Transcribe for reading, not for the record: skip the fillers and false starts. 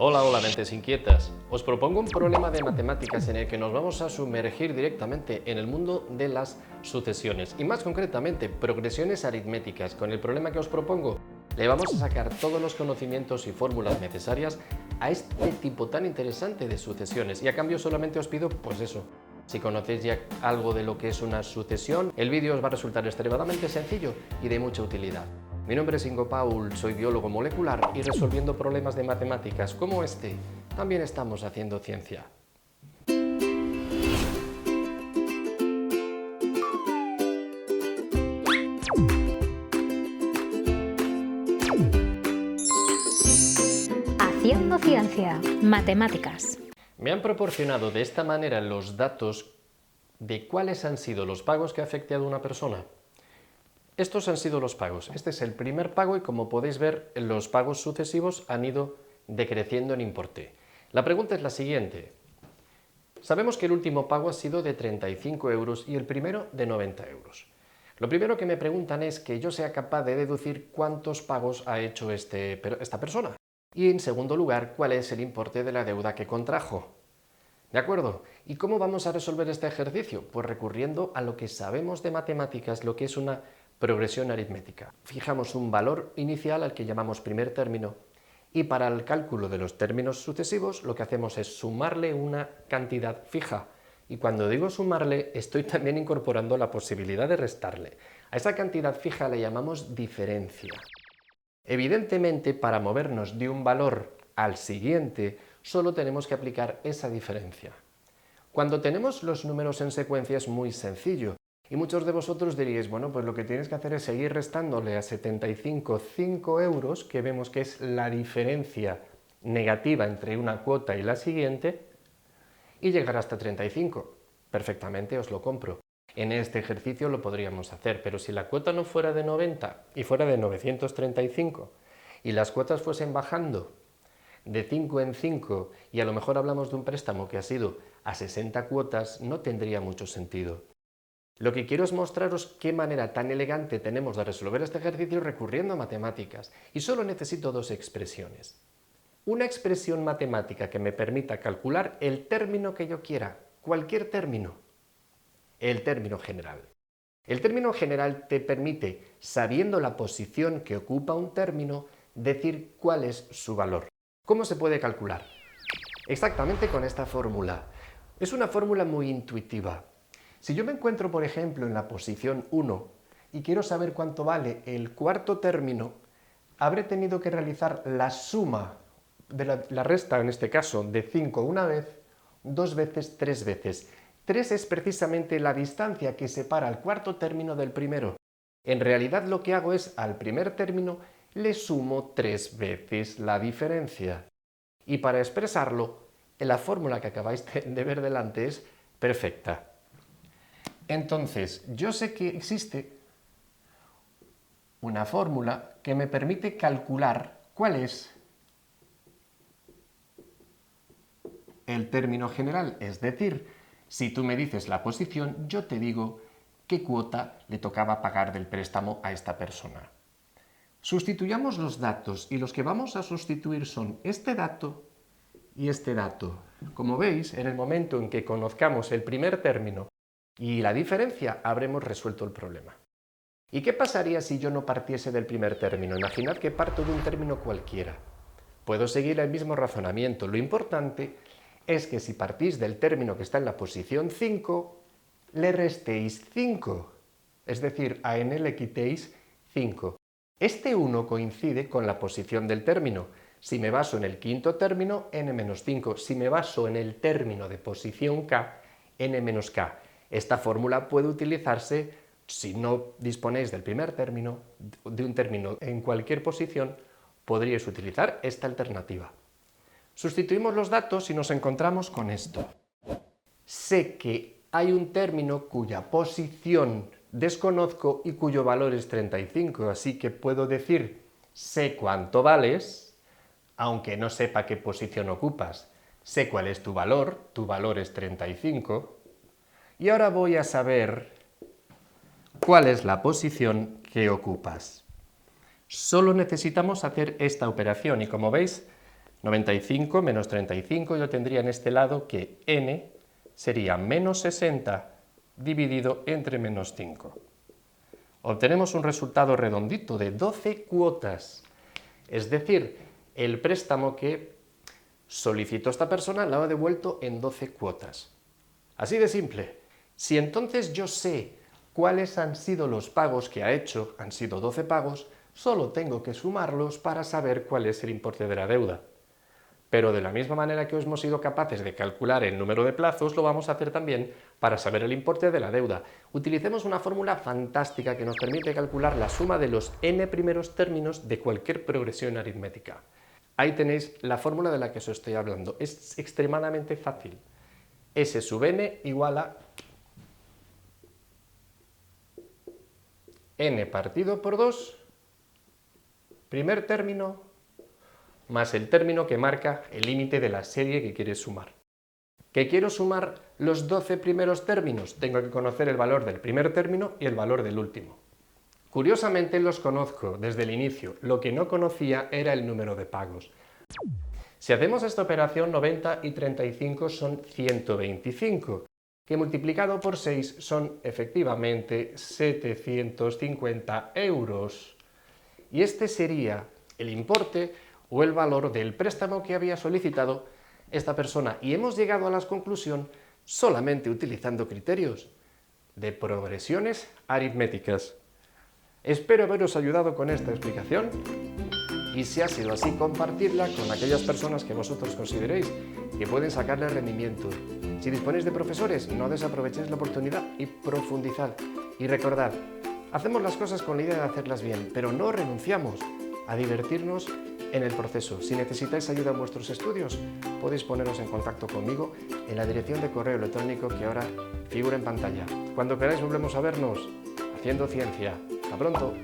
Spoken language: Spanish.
Hola, hola, mentes inquietas. Os propongo un problema de matemáticas en el que nos vamos a sumergir directamente en el mundo de las sucesiones y más concretamente progresiones aritméticas. Con el problema que os propongo le vamos a sacar todos los conocimientos y fórmulas necesarias a este tipo tan interesante de sucesiones y a cambio solamente os pido pues eso. Si conocéis ya algo de lo que es una sucesión, el vídeo os va a resultar extremadamente sencillo y de mucha utilidad. Mi nombre es Ingo Paul, soy biólogo molecular y resolviendo problemas de matemáticas como este, también estamos haciendo ciencia. Haciendo ciencia, matemáticas. Me han proporcionado de esta manera los datos de cuáles han sido los pagos que ha afectado a una persona. Estos han sido los pagos. Este es el primer pago y como podéis ver, los pagos sucesivos han ido decreciendo en importe. La pregunta es la siguiente. Sabemos que el último pago ha sido de 35 euros y el primero de 90 euros. Lo primero que me preguntan es que yo sea capaz de deducir cuántos pagos ha hecho esta persona. Y en segundo lugar, cuál es el importe de la deuda que contrajo. ¿De acuerdo? ¿Y cómo vamos a resolver este ejercicio? Pues recurriendo a lo que sabemos de matemáticas, lo que es una progresión aritmética. Fijamos un valor inicial al que llamamos primer término y para el cálculo de los términos sucesivos lo que hacemos es sumarle una cantidad fija. Y cuando digo sumarle, estoy también incorporando la posibilidad de restarle. A esa cantidad fija le llamamos diferencia. Evidentemente, para movernos de un valor al siguiente, solo tenemos que aplicar esa diferencia. Cuando tenemos los números en secuencia es muy sencillo. Y muchos de vosotros diríais, bueno, pues lo que tienes que hacer es seguir restándole a 75 5 euros, que vemos que es la diferencia negativa entre una cuota y la siguiente, y llegar hasta 35. Perfectamente, os lo compro. En este ejercicio lo podríamos hacer, pero si la cuota no fuera de 90 y fuera de 935 y las cuotas fuesen bajando de 5 en 5 y a lo mejor hablamos de un préstamo que ha sido a 60 cuotas, no tendría mucho sentido. Lo que quiero es mostraros qué manera tan elegante tenemos de resolver este ejercicio recurriendo a matemáticas. Y solo necesito dos expresiones. Una expresión matemática que me permita calcular el término que yo quiera, cualquier término. El término general. El término general te permite, sabiendo la posición que ocupa un término, decir cuál es su valor. ¿Cómo se puede calcular? Exactamente con esta fórmula. Es una fórmula muy intuitiva. Si yo me encuentro, por ejemplo, en la posición 1 y quiero saber cuánto vale el cuarto término, habré tenido que realizar la suma de la resta, en este caso, de 5 una vez, 2 veces, 3 veces. 3 es precisamente la distancia que separa el cuarto término del primero. En realidad lo que hago es, al primer término, le sumo 3 veces la diferencia. Y para expresarlo, la fórmula que acabáis de ver delante es perfecta. Entonces, yo sé que existe una fórmula que me permite calcular cuál es el término general. Es decir, si tú me dices la posición, yo te digo qué cuota le tocaba pagar del préstamo a esta persona. Sustituyamos los datos y los que vamos a sustituir son este dato y este dato. Como veis, en el momento en que conozcamos el primer término y la diferencia, habremos resuelto el problema. ¿Y qué pasaría si yo no partiese del primer término? Imaginad que parto de un término cualquiera. Puedo seguir el mismo razonamiento. Lo importante es que si partís del término que está en la posición 5, le restéis 5. Es decir, a n le quitéis 5. Este 1 coincide con la posición del término. Si me baso en el quinto término, n-5. Si me baso en el término de posición k, n-k. Esta fórmula puede utilizarse si no disponéis del primer término, de un término en cualquier posición, podríais utilizar esta alternativa. Sustituimos los datos y nos encontramos con esto. Sé que hay un término cuya posición desconozco y cuyo valor es 35, así que puedo decir sé cuánto vales, aunque no sepa qué posición ocupas. Sé cuál es tu valor es 35, y ahora voy a saber cuál es la posición que ocupas. Solo necesitamos hacer esta operación y como veis, 95 menos 35, yo tendría en este lado que n sería menos 60 dividido entre menos 5. Obtenemos un resultado redondito de 12 cuotas, es decir, el préstamo que solicitó esta persona lo ha devuelto en 12 cuotas. Así de simple. Si entonces yo sé cuáles han sido los pagos que ha hecho, han sido 12 pagos, solo tengo que sumarlos para saber cuál es el importe de la deuda. Pero de la misma manera que hemos sido capaces de calcular el número de plazos, lo vamos a hacer también para saber el importe de la deuda. Utilicemos una fórmula fantástica que nos permite calcular la suma de los n primeros términos de cualquier progresión aritmética. Ahí tenéis la fórmula de la que os estoy hablando. Es extremadamente fácil. S sub n igual a n partido por 2, primer término, más el término que marca el límite de la serie que quieres sumar. ¿Que quiero sumar los 12 primeros términos? Tengo que conocer el valor del primer término y el valor del último. Curiosamente los conozco desde el inicio, lo que no conocía era el número de pagos. Si hacemos esta operación, 90 y 35 son 125, que multiplicado por 6 son efectivamente 750 euros. Y este sería el importe o el valor del préstamo que había solicitado esta persona. Y hemos llegado a la conclusión solamente utilizando criterios de progresiones aritméticas. Espero haberos ayudado con esta explicación y si ha sido así, compartirla con aquellas personas que vosotros consideréis que pueden sacarle rendimiento. Si disponéis de profesores, no desaprovechéis la oportunidad y profundizad. Y recordad, hacemos las cosas con la idea de hacerlas bien, pero no renunciamos a divertirnos en el proceso. Si necesitáis ayuda en vuestros estudios, podéis poneros en contacto conmigo en la dirección de correo electrónico que ahora figura en pantalla. Cuando queráis volvemos a vernos haciendo ciencia. ¡Hasta pronto!